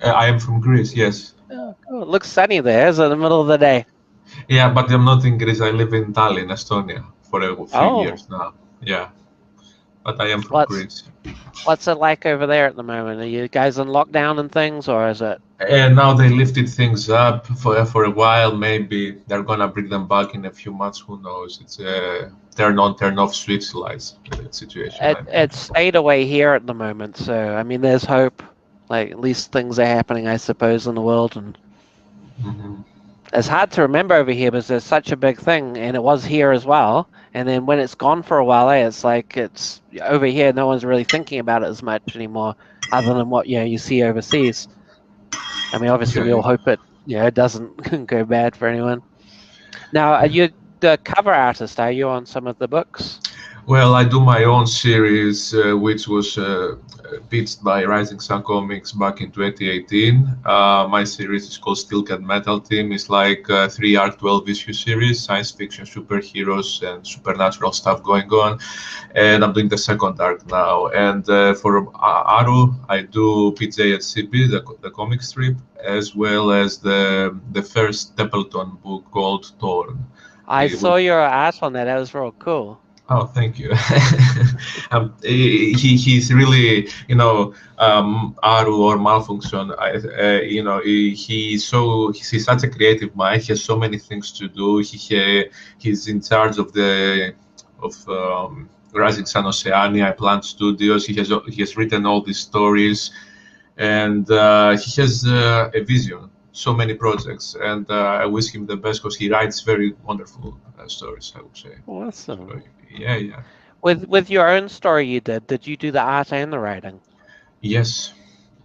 I am from Greece, yes. Oh, cool. It looks sunny there. Is it in the middle of the day? Yeah, but I'm not in Greece. I live in Tallinn, Estonia, for a few Oh, years now. Yeah, but I am from what's Greece. what's it like over there at the moment? Are you guys in lockdown and things, or is it? And now they lifted things up for a while. Maybe they're gonna bring them back in a few months. Who knows? It's a turn on, turn off switch lights situation. I think. It's stayed away here at the moment, so I mean, there's hope. Like at least things are happening, I suppose, in the world, and Hmm. it's hard to remember over here because there's such a big thing, and it was here as well. And then when it's gone for a while, it's like it's over here. No one's really thinking about it as much anymore, other than what you see overseas. I mean, obviously, we all Okay. hope it doesn't go bad for anyone. Now, are you the cover artist? Are you on some of the books? Well, I do my own series, which was pitched by Rising Sun Comics back in 2018. My series is called Steel Cat Metal Team. It's like a 3 arc, 12 issue series, science fiction, superheroes, and supernatural stuff going on. And I'm doing the second arc now. And for Aru, I do PJ and CB, the comic strip, as well as the first Templeton book called Torn. I It saw would your art on that. That was real cool. Oh, thank you. He's really, Aru or Malfunction. He's such a creative mind. He has so many things to do. He's in charge of the of Rising Sun Oceania, Plant Studios. He has written all these stories, and he has a vision. So many projects, and I wish him the best because he writes very wonderful stories, I would say. So, Awesome. yeah, yeah. With your own story you did you do the art and the writing? Yes,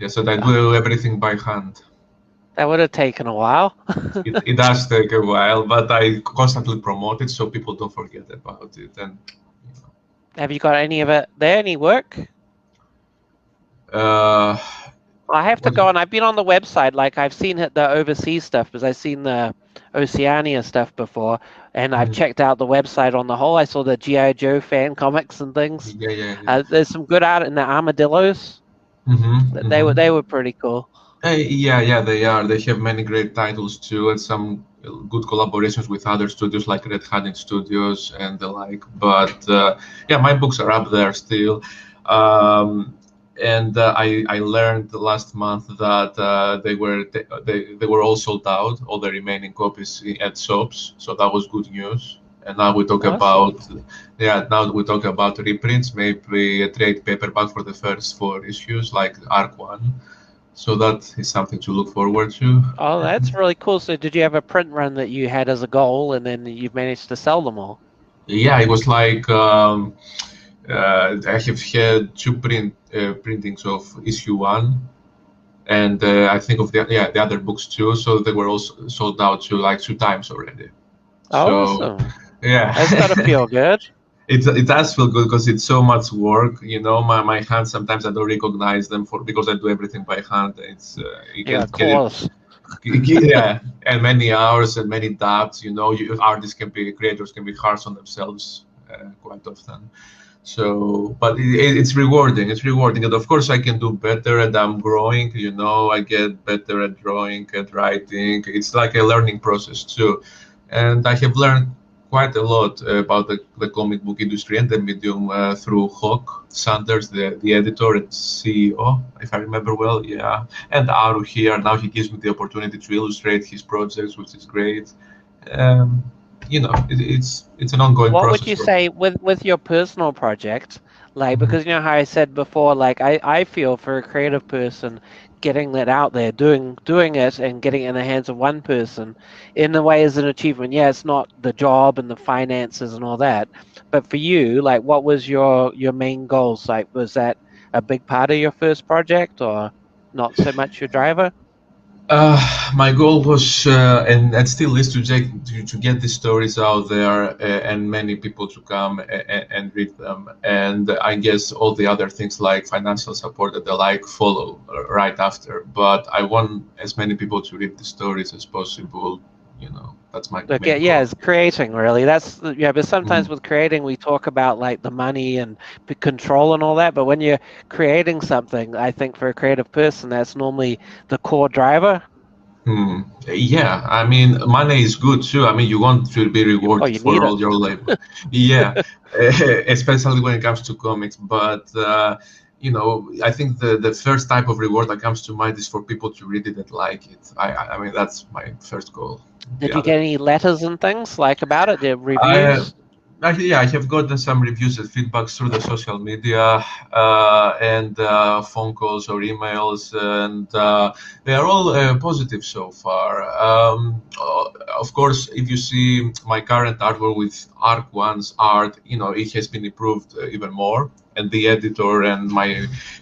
yes, and I Ah, do everything by hand. that would have taken a while. It does take a while, but I constantly promote it so people don't forget about it. And Have you got any of it there? Any work? uh, I have to what? go on. I've been on the website. Like I've seen the overseas stuff because I've seen the Oceania stuff before, and I've Mhm. checked out the website on the whole. I saw the GI Joe fan comics and things. Yeah, yeah, yeah. There's some good art in the armadillos. They were pretty cool. Yeah, yeah, they are. They have many great titles too, and some good collaborations with other studios like Red Hatting Studios and the like. But yeah, my books are up there still. Um, and I learned last month that they were all sold out, all the remaining copies at shops. So that was good news. And now we talk Awesome. about now we talk about reprints, maybe a trade paperback for the first 4 issues, like Arc One. So that is something to look forward to. Oh, that's really cool. So did you have a print run that you had as a goal, and then you've managed to sell them all? Yeah, it was like I have had two printings of issue one, and I think of the other books too. So they were also sold out to like 2 times already. So Awesome. yeah, That's got to feel good. it does feel good because it's so much work. My hands sometimes I don't recognize them for because I do everything by hand. You Yeah, can of get it. course. Yeah, and many hours and many doubts. Artists creators can be harsh on themselves quite often. So, but it's rewarding. It's rewarding, and of course, I can do better, and I'm growing. I get better at drawing, at writing. It's like a learning process too, and I have learned quite a lot about the comic book industry and the medium through Hawk Sanders, the editor and CEO, if I remember well. Yeah, and Aru here. Now he gives me the opportunity to illustrate his projects, which is great. Um, it's an ongoing What would process you for me. say with your personal project? Like, Mhm. because you know how I said before, like I feel for a creative person getting that out there, doing it and getting it in the hands of one person in a way is an achievement. Yeah, it's not the job and the finances and all that. But for you, like what was your main goals? Like was that a big part of your first project or not so much your driver? My goal was, and still is, to get these stories out there and many people to come and read them. And I guess all the other things like financial support and the like follow right after. But I want as many people to read the stories as possible. You know. That's my Okay, main yeah, goal. it's creating really. But sometimes Mhm. with creating we talk about like the money and control and all that, but when you're creating something, I think for a creative person, that's normally the core driver. Yeah, I mean, money is good too. I mean, you want to be Oh, rewarded you for need all it. your labor. Yeah, especially when it comes to comics. But I think the first type of reward that comes to mind is for people to read it and like it. I mean, that's my first goal. The Did you other get any letters and things like about it? The I reviews? Actually, yeah, I have gotten some reviews and feedbacks through the social media and phone calls or emails, and they are all positive so far. Of course, if you see my current artwork with Arc One's art, it has been improved even more, and the editor and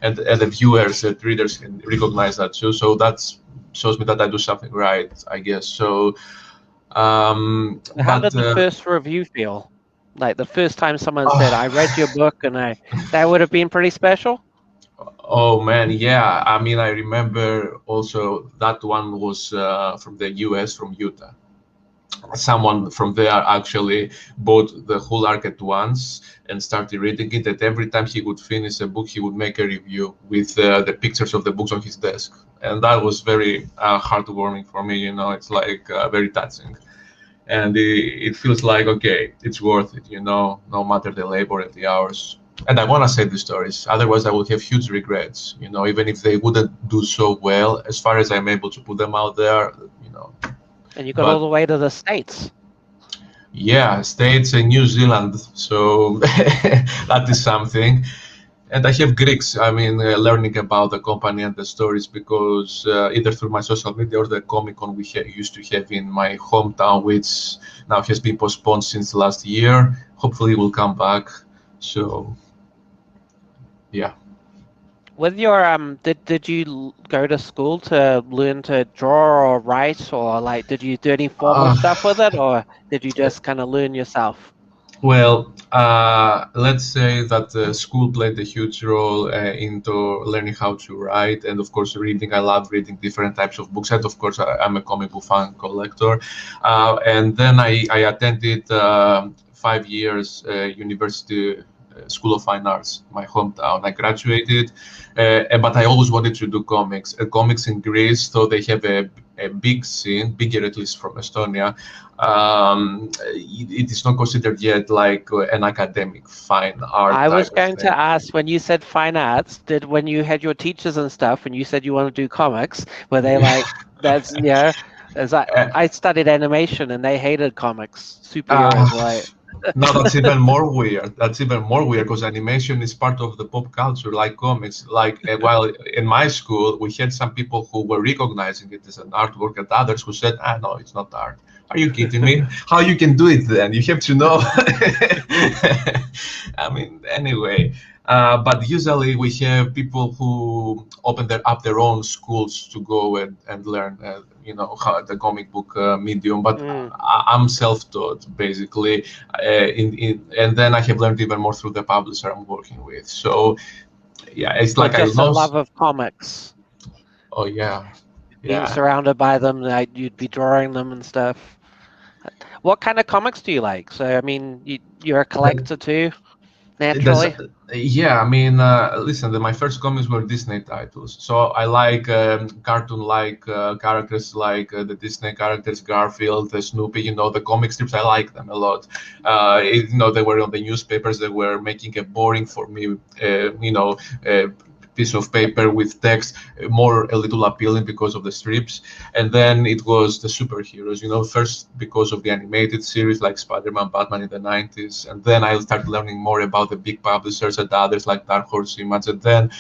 and the viewers and readers can recognize that too. So that shows me that I do something right, I guess. So, How but. did the first review feel? Like the first time someone said, "I read your book," and that would have been pretty special. Oh man, yeah. I mean, I remember also that one was from the US, from Utah. Someone from there actually bought the whole arc at once and started reading it. And every time he would finish a book, he would make a review with the pictures of the books on his desk. And that was very heartwarming for me. It's like very touching. And it feels like, okay, it's worth it, no matter the labor and the hours. And I want to say these stories, otherwise I would have huge regrets, even if they wouldn't do so well, as far as I'm able to put them out there, you know And you got all but the way to the States. yeah, States and New Zealand, so that is something. And I have Greeks, I mean, learning about the company and the stories, because either through my social media or the Comic Con we used to have in my hometown, which now has been postponed since last year. Hopefully, it will come back. So, yeah. With your did you go to school to learn to draw or write, or like did you do any formal Uh, stuff with it, or did you just kind of learn yourself? Well, let's say that school played a huge role into learning how to write, and of course, reading. I love reading different types of books, and of course, I'm a comic book fan collector. And then I attended 5 years University School of Fine Arts, my hometown. I graduated, but I always wanted to do comics. Comics in Greece, so they have a big scene, bigger at least from Estonia. It is not considered yet like an academic fine art I type was of going to thing. ask when you said fine arts, did when you had your teachers and stuff, and you said you want to do comics, were they like that's as Uh, I studied animation and they hated comics, uh, superheroes, right? no, that's even more weird. That's even more weird because animation is part of the pop culture, like comics. Like, while in my school, we had some people who were recognizing it as an artwork, and others who said, "Ah, no, it's not art." Are you kidding me? How you can do it then? You have to know. I mean, anyway, but usually we have people who open up their own schools to go and learn, how the comic book medium. But Mm. I'm self-taught basically, and then I have learned even more through the publisher I'm working with. So yeah, it's But like I just a know. love of comics, Oh yeah, being yeah. surrounded by them, like you'd be drawing them and stuff. What kind of comics do you like? So, I mean, you're a collector too, That's naturally. Yeah. I mean, listen. My first comics were Disney titles, so I like cartoon-like characters, like the Disney characters, Garfield, Snoopy. The comic strips. I like them a lot. They were on the newspapers. They were making it boring for me. Piece of paper with text more a little appealing because of the strips. And then it was the superheroes, first because of the animated series like Spider-Man, Batman in the 90s. And then I started learning more about the big publishers and others like Dark Horse Image, and then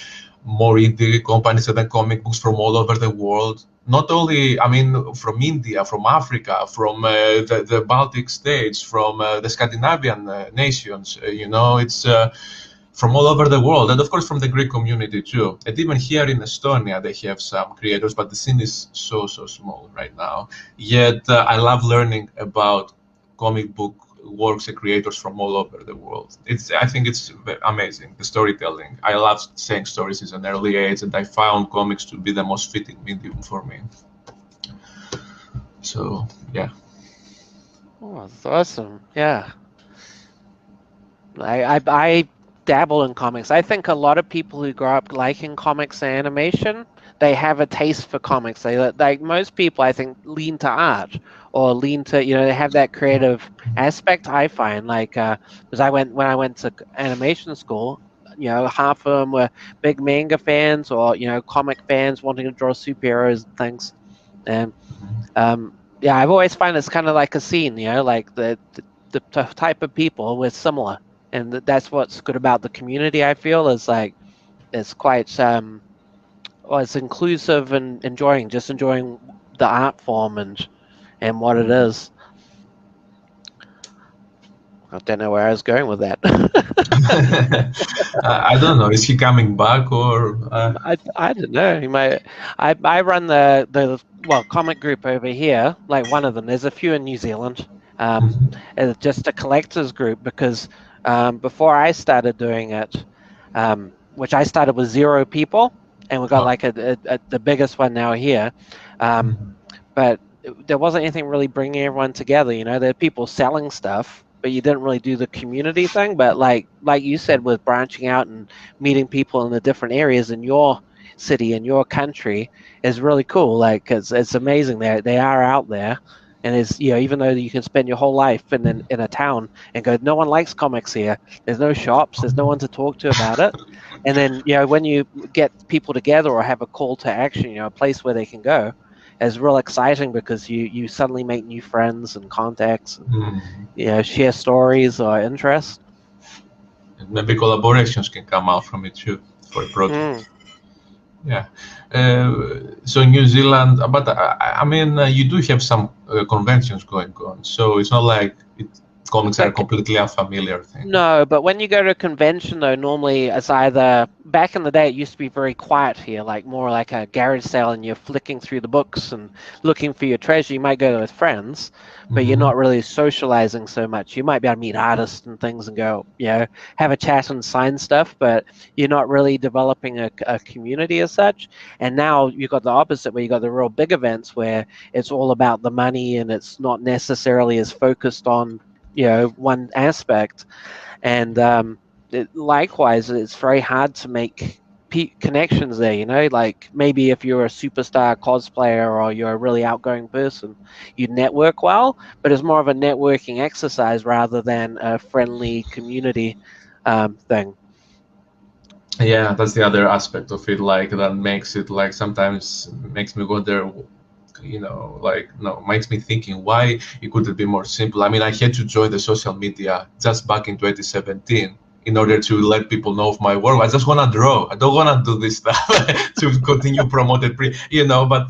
more indie companies, and then comic books from all over the world. Not only, I mean, from India, from Africa, from the Baltic states, from the Scandinavian nations. It's from all over the world, and of course from the Greek community too. And even here in Estonia, they have some creators, but the scene is so small right now. Yet I love learning about comic book works and creators from all over the world. I think it's amazing, the storytelling. I love saying stories since an early age, and I found comics to be the most fitting medium for me. So yeah. Oh, that's awesome. Yeah. I dabble in comics. I think a lot of people who grow up liking comics and animation, they have a taste for comics. They like most people, I think, lean to art or lean to they have that creative aspect. I find because when I went to animation school, half of them were big manga fans or comic fans wanting to draw superheroes and things. And yeah, I've always found it's kind of like a scene, like the type of people we're similar, and that's what's good about the community. I feel is like it's quite well, it's inclusive and just enjoying the art form and what it is. I don't know where I was going with that. I don't know. Is he coming back or? I don't know. You might. I run the comic group over here. Like one of them. There's a few in New Zealand. Um, Mhm. it's just a collectors group because before I started doing it, which I started with 0 people, and we got Oh. like the biggest one now here. Um, Mhm. but there wasn't anything really bringing everyone together. There are people selling stuff, but you didn't really do the community thing. But like you said, with branching out and meeting people in the different areas in your city in your country is really cool. Like it's amazing they are out there. And it's even though you can spend your whole life in a town and go, no one likes comics here. There's no shops. There's no one to talk to about it. And then when you get people together or have a call to action, a place where they can go, is real exciting because you suddenly make new friends and contacts and Mm. share stories or interests. Maybe collaborations can come out from it too for a project. Mm. Yeah. So New Zealand, but I mean, you do have some conventions going on, so it's not like comics are a But completely unfamiliar thing. no, but when you go to a convention, though, normally it's either back in the day, it used to be very quiet here, like more like a garage sale, and you're flicking through the books and looking for your treasure. You might go there with friends, but you're Hmm. not really socializing so much. You might be able to meet artists and things and go, have a chat and sign stuff, but you're not really developing a community as such. And now you've got the opposite, where you got the real big events where it's all about the money and it's not necessarily as focused on one aspect. And likewise, it's very hard to make connections there. Like maybe if you're a superstar cosplayer or you're a really outgoing person, you network well, but it's more of a networking exercise rather than a friendly community thing. Yeah, that's the other aspect of it, like that makes it like sometimes makes me wonder, like no, makes me thinking why it couldn't be more simple. I mean, I had to join the social media just back in 2017 in order to let people know of my work. I just want to draw. I don't want to do this stuff to continue promoted but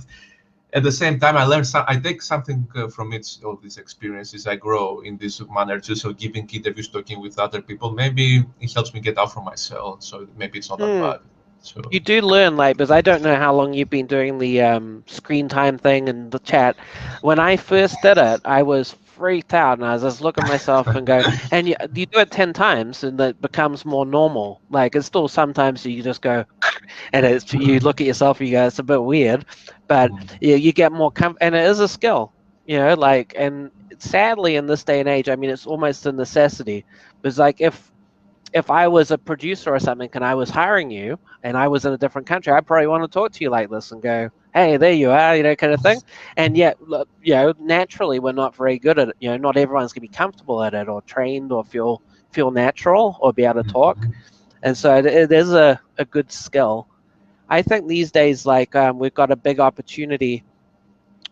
at the same time, I learned some. I take something from all these experiences. I grow in this manner too. So giving interviews, talking with other people, maybe it helps me get out from myself. So maybe it's not that Mm. bad. So. You do learn, like, because I don't know how long you've been doing the screen time thing and the chat. When I first did it, I was freaked out, and I was just looking at myself and go, and you do it 10 times, and it becomes more normal. Like, it's still sometimes you just go, and you look at yourself and you go, it's a bit weird, but you get more and it is a skill, like, and sadly in this day and age, I mean, it's almost a necessity. Because like if I was a producer or something and I was hiring you and I was in a different country, I'd probably want to talk to you like this and go, hey, there you are, kind of thing. And yet, naturally, we're not very good at it. Not everyone's going to be comfortable at it or trained or feel natural or be able to talk. And so it is a good skill. I think these days, like we've got a big opportunity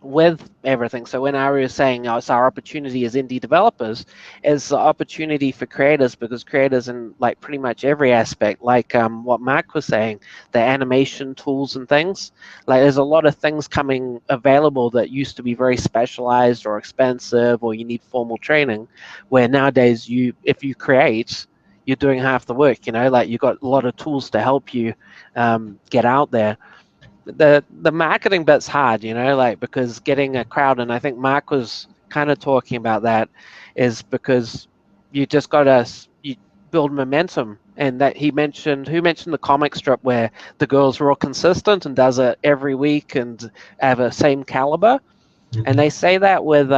with everything. So when Ari was saying, it's our opportunity as indie developers, is the opportunity for creators, because creators in like pretty much every aspect, like what Mark was saying, the animation tools and things, like there's a lot of things coming available that used to be very specialized or expensive or you need formal training, where nowadays if you create, you're doing half the work, like you've got a lot of tools to help you get out there. The marketing bit's hard, like because getting a crowd, and I think Mark was kind of talking about that, is because you just got to you build momentum. And that who mentioned the comic strip where the girl's real consistent and does it every week and have a same caliber. And they say that with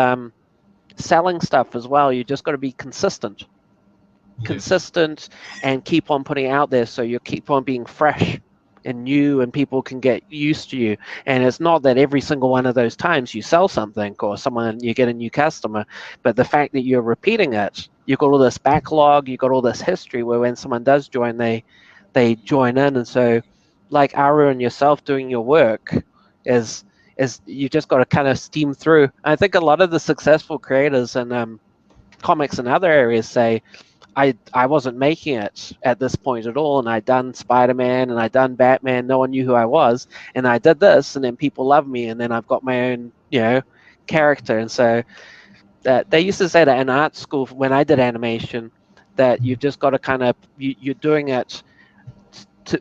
selling stuff as well. You just got to be consistent. Consistent and keep on putting it out there, so you keep on being fresh and new, and people can get used to you. And it's not that every single one of those times you sell something or you get a new customer, but the fact that you're repeating it, you've got all this backlog, you've got all this history where when someone does join, they join in. And so like Aru and yourself doing your work is you just got to kind of steam through. I think a lot of the successful creators in comics and other areas say, I wasn't making it at this point at all, and I'd done Spider-Man and I'd done Batman, no one knew who I was, and I did this, and then people love me, and then I've got my own, character. And so that they used to say that in art school when I did animation, that you've just got to kind of, you're doing it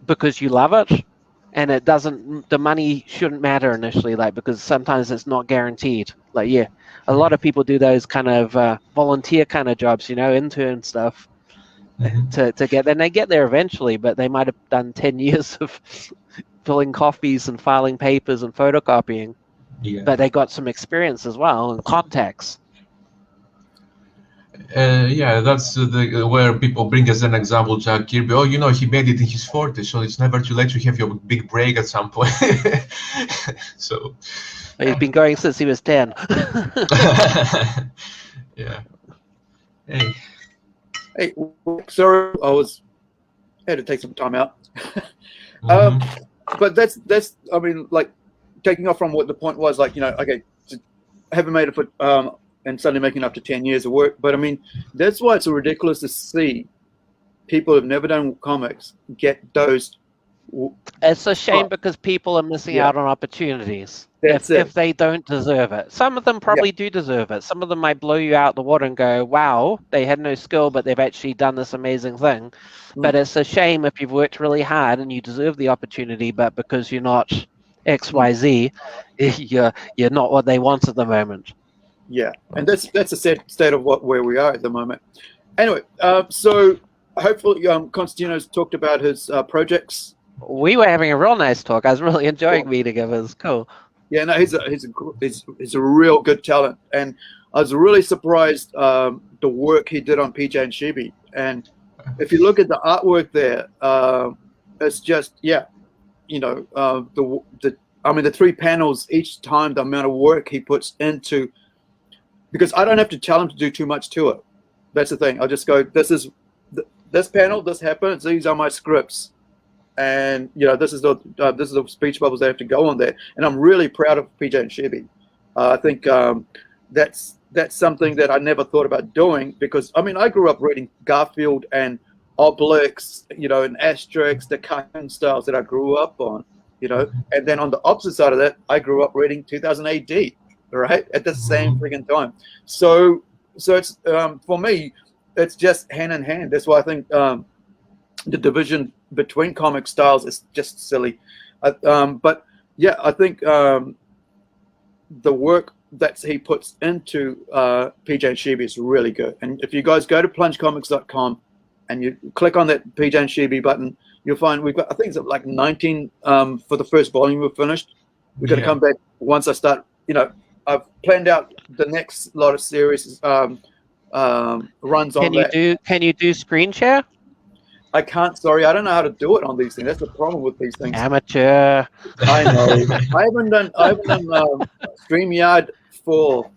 because you love it, and the money shouldn't matter initially, like, because sometimes it's not guaranteed. Like, a lot of people do those kind of volunteer kind of jobs, intern stuff, to get there. And they get there eventually, but they might have done 10 years of filling copies and filing papers and photocopying. But they got some experience as well and contacts. That's where people bring as an example Jack Kirby. Oh, he made it in his 40s, so it's never too late to have your big break at some point. So he's been going since he was 10. Yeah. Hey, sorry, had to take some time out. But that's I mean, like, taking off from what the point was, like, okay, haven't made it for and suddenly making up to 10 years of work. But I mean, that's why it's so ridiculous to see people who've never done comics get those. It's a shame because people are missing out on opportunities if they don't deserve it. Some of them probably do deserve it. Some of them might blow you out the water and go, wow, they had no skill, but they've actually done this amazing thing. But it's a shame if you've worked really hard and you deserve the opportunity, but because you're not XYZ, you're not what they want at the moment. Yeah, and that's a sad state of where we are at the moment. Anyway, so hopefully Konstantinos talked about his projects. We were having a real nice talk. I was really enjoying meeting him. It was cool. Yeah, no, he's a real good talent, and I was really surprised the work he did on PJ and Chibi. And if you look at the artwork there, it's just the 3 panels each time, the amount of work he puts into. Because I don't have to tell him to do too much to it. That's the thing. I'll just go, this panel, this happens, these are my scripts. And, this is the speech bubbles that have to go on there. And I'm really proud of PJ and Chibi. I think that's something that I never thought about doing because, I mean, I grew up reading Garfield and Obelix, and Asterix, the cartoon styles that I grew up on, And then on the opposite side of that, I grew up reading 2000 AD. Right at the same freaking time, so it's for me, it's just hand in hand. That's why I think the division between comic styles is just silly. But yeah, I think the work that he puts into PJ and Chibi is really good. And if you guys go to plungecomics.com and you click on that PJ and Chibi button, you'll find we've got, I think it's like 19 for the first volume we've finished. We've got to come back once I start. I've planned out the next lot of series runs on that. Can you do screen share? I can't. Sorry, I don't know how to do it on these things. That's the problem with these things. Amateur. I know. I haven't done StreamYard for.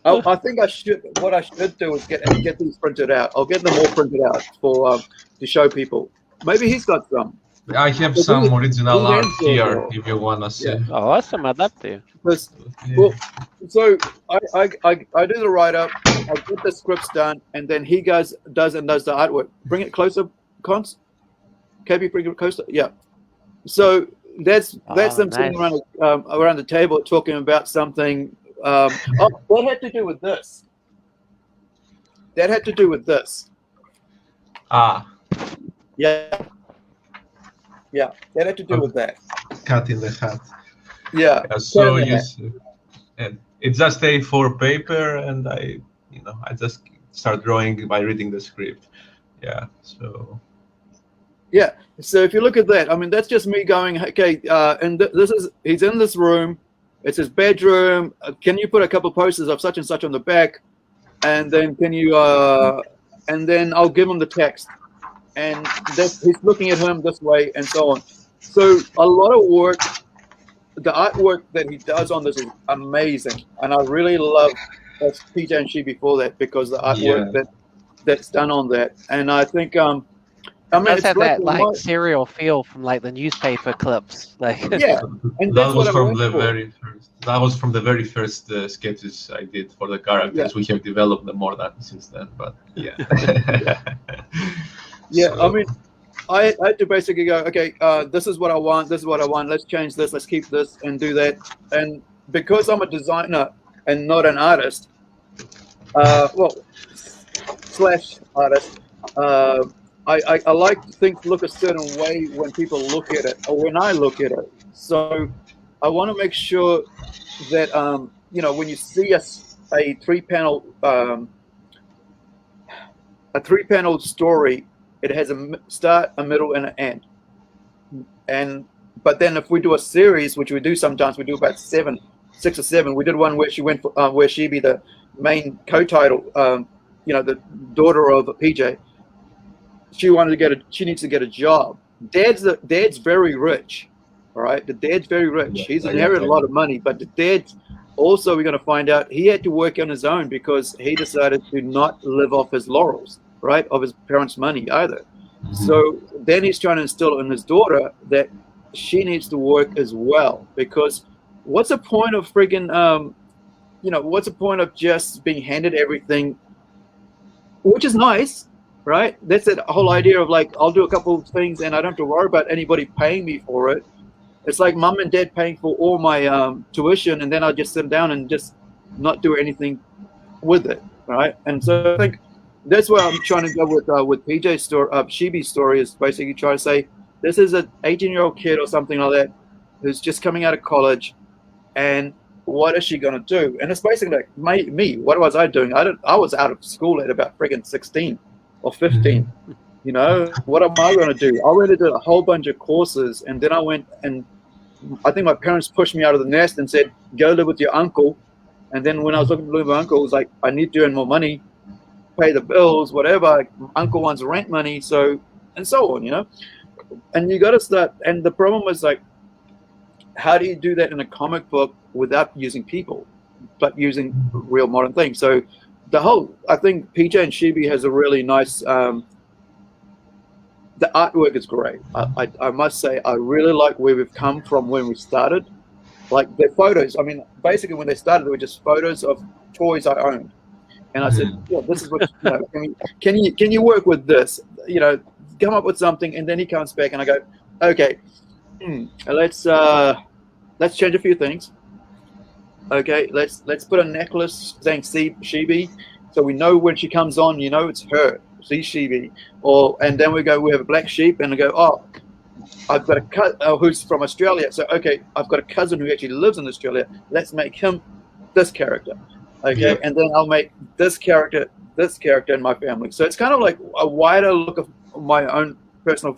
I think I should. What I should do is get these printed out. I'll get them all printed out for to show people. Maybe he's got some. I have some original art here if you want to see. Yeah. Oh, awesome. I'd love to. Well, so I do the write-up, I get the scripts done, and then he does the artwork. Bring it closer, Cons. KB, bring it closer. Yeah. So that's them sitting around the table talking about something. That had to do with this. That had to do with this. Yeah. Yeah, that had to do with that. Cat in the hat. Yeah. So and it's just A4 paper, and I just start drawing by reading the script. Yeah. So. Yeah. So if you look at that, I mean, that's just me going, okay, and he's in this room. it's his bedroom. Can you put a couple posters of such and such on the back? And then can you, and then I'll give him the text. And he's looking at him this way and so on. So a lot of work, the artwork that he does on this is amazing. And I really love PJ and she before that, because the artwork that's done on that. And I think, I mean, Does it's have like that like serial feel from like the newspaper clips, like yeah, and that's that was what from I'm the for. very first. That was from the very first sketches I did for the characters. We have developed them more than since then, but yeah. Yeah, So, I mean, I had to basically go, okay, this is what I want. This is what I want. Let's change this. Let's keep this and do that. And because I'm a designer and not an artist, well, slash artist, I like things to look a certain way when people look at it, or when I look at it. So I want to make sure that, you know, when you see a three-panel story, it has a start, a middle, and an end. But then if we do a series, which we do sometimes, we do about 6 or 7. We did one where she went for, where she be the main co-title, you know, the daughter of PJ. She needs to get a job. Dad's very rich, all right? The dad's very rich. Yeah, He's inherited a lot of money, but the dad's also, we're going to find out, he had to work on his own because he decided to not live off his laurels, right, of his parents' money either. Mhm. So then he's trying to instill in his daughter that she needs to work as well, because what's the point of friggin', you know, what's the point of just being handed everything, which is nice, right? That's the whole idea of like, I'll do a couple of things and I don't have to worry about anybody paying me for it. It's like mom and dad paying for all my tuition, and then I just sit down and just not do anything with it, right? And so I think that's where I'm trying to go with PJ's story, Shibi's story, is basically trying to say this is an 18-year-old kid or something like that who's just coming out of college, and what is she gonna do? And it's basically like me. What was I doing? I was out of school at about friggin' 16 or 15. You know, what am I gonna do? I went and did a whole bunch of courses, and then I went and I think my parents pushed me out of the nest and said, go live with your uncle. And then when I was looking to live with my uncle, it was like, I need to earn more money, pay the bills, whatever. Uncle wants rent money, so, and so on, you know. And you got to start. And the problem was like, how do you do that in a comic book without using people, but using real modern things? So the whole, I think PJ and Shibi has a really nice, the artwork is great. I must say, I really like where we've come from when we started. Like the photos, I mean, basically when they started, they were just photos of toys I owned. And I said, well, this is what, you know, can you work with this? You know, come up with something. And then he comes back and I go, okay, let's change a few things. Okay, let's put a necklace saying Shibi, so we know when she comes on, you know it's her. See Shibi, and then we have a black sheep, and I go, oh, I've got a cousin who's from Australia, so okay, I've got a cousin who actually lives in Australia. Let's make him this character, okay, and then I'll make this character in my family. So it's kind of like a wider look of my own personal,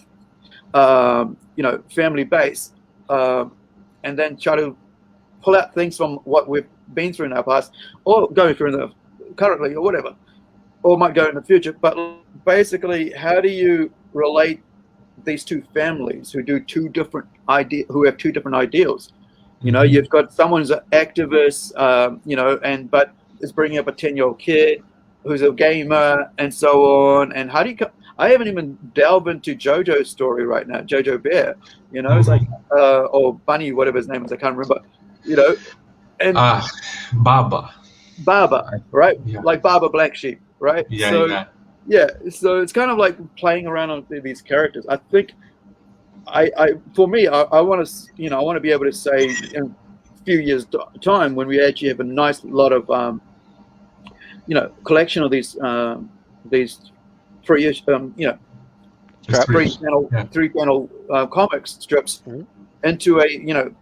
you know, family base, and then try to pull out things from what we've been through in our past, or going through in the currently, or whatever, or might go in the future. But basically, how do you relate these two families who have two different ideals? You know, you've got someone who's an activist, you know, but is bringing up a 10-year-old kid who's a gamer and so on. And how do you? I haven't even delved into JoJo's story right now, JoJo Bear. You know, it's like or Bunny, whatever his name is, I can't remember. You know, and Baba, right? Yeah. Like Baba Black Sheep, right? Yeah, so, so it's kind of like playing around on these characters. I think for me, I want to, you know, I want to be able to say in a few years' time when we actually have a nice lot of, you know, collection of these three-ish, you know, three-panel comics strips into a, you know,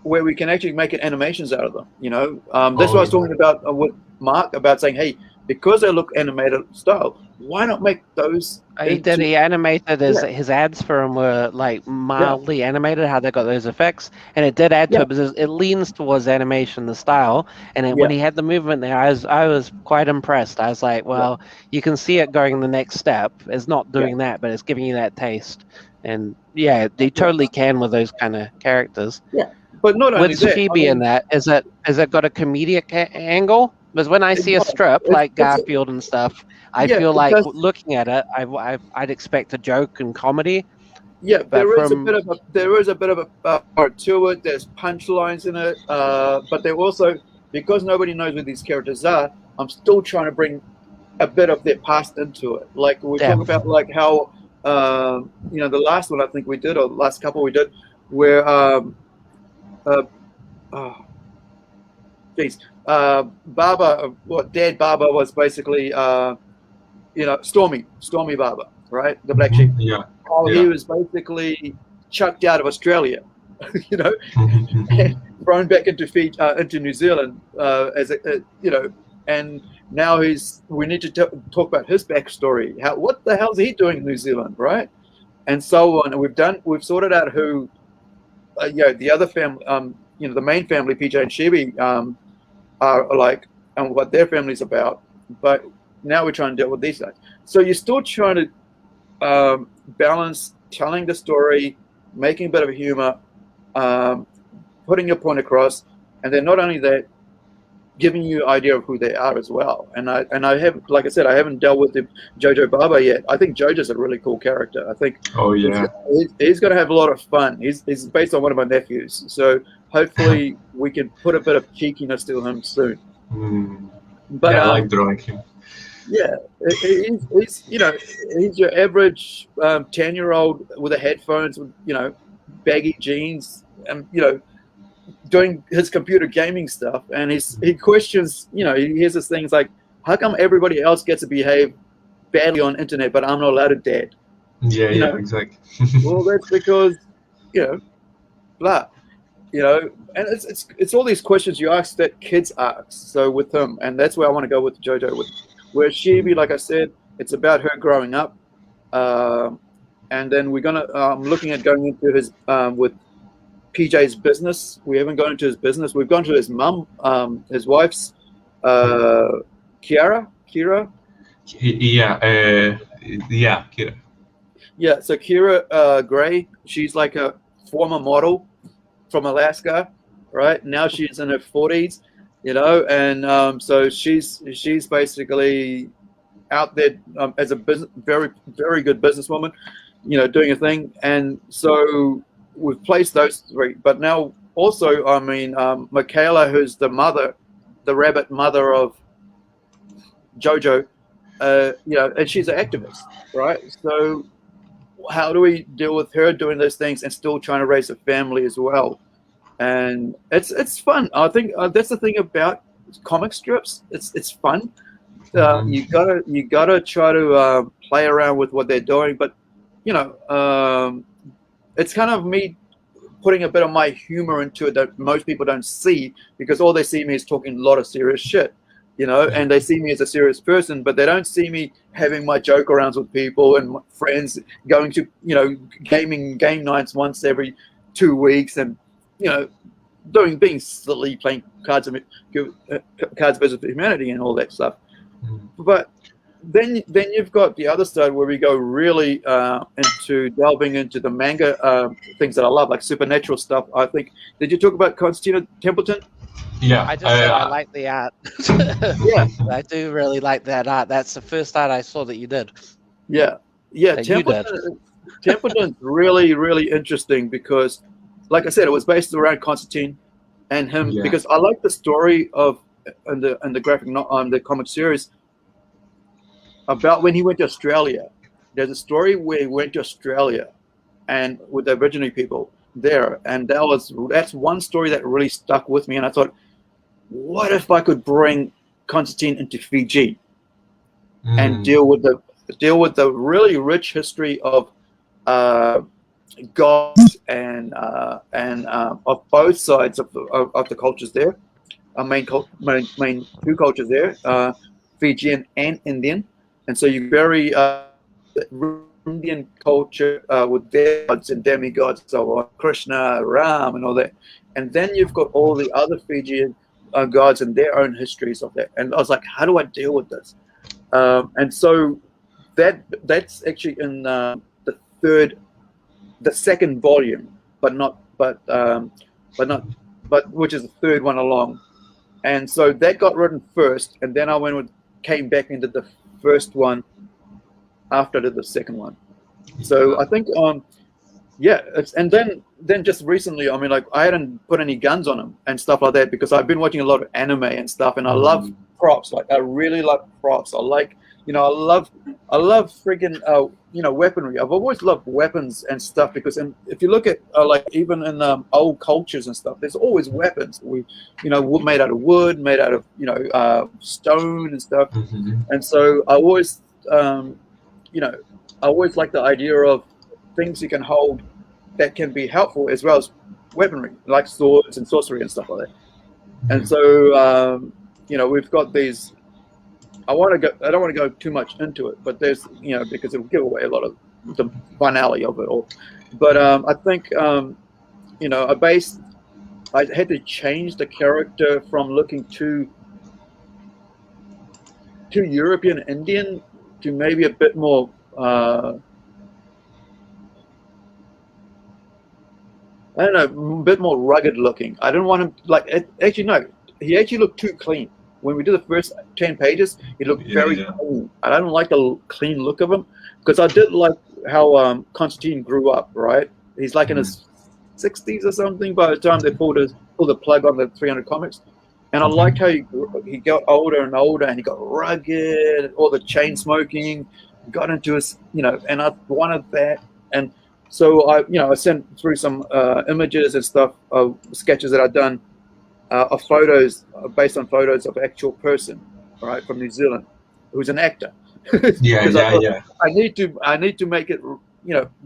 where we can actually make it animations out of them. You know, that's what I was talking about with Mark about saying, hey, because they look animated style, why not make those He animated his ads for him were like mildly animated, how they got those effects, and it did add to it because it leans towards animation, the style. And when he had the movement there, I was quite impressed. I was like, well, you can see it going the next step. It's not doing that, but it's giving you that taste. And they totally can with those kind of characters. Yeah, but not only with that, Phoebe in that, is it got a comedic angle? Because when I see a strip like Garfield and stuff, I feel like looking at it, I'd expect a joke and comedy. Yeah, there is a bit of a part to it. There's punchlines in it, but they're also, because nobody knows who these characters are, I'm still trying to bring a bit of their past into it. Like we talk about, like how the last one I think we did, or the last couple we did, where Baba, Dad Baba was basically Stormy Baba, right? The black sheep. Yeah. He was basically chucked out of Australia, and thrown back into New Zealand and now we need to talk about his backstory. What the hell is he doing in New Zealand, right? And so on. And we've sorted out who, the other family, the main family, PJ and Shebi, are like, and what their family's about. But now we're trying to deal with these guys. So you're still trying to balance telling the story, making a bit of humor, putting your point across, and then not only that, giving you an idea of who they are as well. And I have, like I said, I haven't dealt with the Jojo Baba yet. I think Jojo's a really cool character. I think he's going to have a lot of fun. He's based on one of my nephews, so hopefully we can put a bit of cheekiness to him soon. But I like drawing him. Yeah, he's your average 10-year-old with the headphones, with baggy jeans, and doing his computer gaming stuff, and he questions, he hears this things like, how come everybody else gets to behave badly on internet, but I'm not allowed to, Dad? Yeah, exactly. Well, that's because, blah, and it's all these questions you ask that kids ask. So with him, and that's where I want to go with Jojo. Where Shebi, like I said, it's about her growing up, and then we're gonna looking at going into his with PJ's business. We haven't gone into his business. We've gone to his mum, his wife's, Kira. Kira. Yeah, so Kira Gray, she's like a former model from Alaska, right? Now she's in her 40s, and so she's basically out there as a very, very good businesswoman, doing a thing. And so we've placed those three, but now also, Michaela, who's the rabbit mother of Jojo, and she's an activist, right? So how do we deal with her doing those things and still trying to raise a family as well? And it's fun. I think that's the thing about comic strips. It's fun. You gotta try to play around with what they're doing, but it's kind of me putting a bit of my humor into it that most people don't see, because all they see me is talking a lot of serious shit, and they see me as a serious person, but they don't see me having my joke arounds with people and my friends, going to, game nights once every 2 weeks, and, being silly, playing Cards versus Humanity and all that stuff. But then you've got the other side where we go really into delving into the manga things that I love, like supernatural stuff. I think, did you talk about Konstantinos Templeton? Yeah, I just said I like the art. Yeah, I do really like that art. That's the first art I saw that you did. Yeah. Templeton's really, really interesting because, like I said, it was based around Konstantin and him. Yeah. Because I like the story of in the graphic, the comic series, about when he went to Australia. There's a story where he went to Australia and with the Aboriginal people there, and that's one story that really stuck with me. And I thought, what if I could bring Konstantin into Fiji and deal with the really rich history of gods and of both sides of the cultures there, main two cultures there, Fijian and Indian, and so you very Indian culture with their gods and demigods, so on, Krishna, Ram, and all that, and then you've got all the other Fijian gods and their own histories of that. And I was like, how do I deal with this? And so that's actually in the second volume, but which is the third one along. And so that got written first, and then I came back into the first one after the second one. So I think and then just recently, I mean, like, I hadn't put any guns on them and stuff like that, because I've been watching a lot of anime and stuff, and I love props. Like, I really love props. I like, I love friggin' weaponry. I've always loved weapons and stuff, because if you look at like even in old cultures and stuff, there's always weapons. Made out of wood, made out of stone and stuff. And so I always I always like the idea of things you can hold that can be helpful, as well as weaponry, like swords and sorcery and stuff like that. And so we've got these. I don't want to go too much into it, but there's because it'll give away a lot of the finality of it all. But I think I had to change the character from looking too European Indian to maybe a bit more I don't know, a bit more rugged looking. I didn't want him actually no, he actually looked too clean. When we did the first 10 pages, he looked very clean. I don't like the clean look of him, because I did like how Konstantinos grew up, right? He's like in his 60s or something by the time they pulled the plug on the 300 comics. And I liked how he got older and older, and he got rugged, all the chain smoking, got into his, and I wanted that. And so I sent through some images and stuff of sketches that I'd done of photos based on photos of actual person, right, from New Zealand, who's an actor. I need to make it,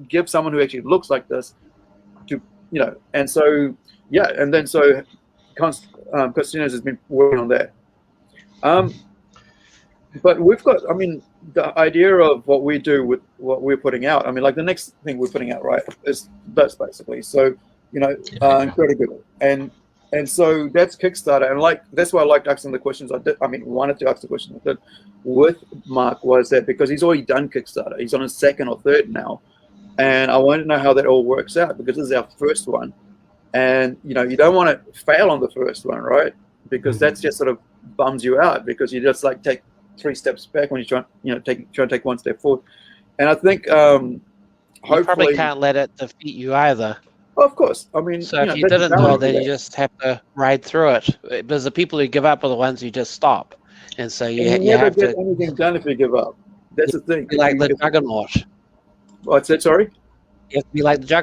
give someone who actually looks like this, to, and so and then so Konstantinos has been working on that. But we've got, the idea of what we do with what we're putting out. Like the next thing we're putting out, right, is this basically. So, incredible. And so that's Kickstarter. And that's why I liked asking the questions I did. Wanted to ask the questions I did with Mark, was that because he's already done Kickstarter. He's on his second or third now. And I wanted to know how that all works out, because this is our first one. And, you don't want to fail on the first one, right? Because that's just sort of bums you out, because you just take 3 steps back when you try to take 1 step forward. And I think hopefully you probably can't let it defeat you either. Of course. So if you didn't do it, then you just have to ride through it. Because the people who give up are the ones who just stop. And so you never have get to anything done if you give up. That's the thing. Be like the juggernaut. What's that? Sorry? You have to be like the juggernaut.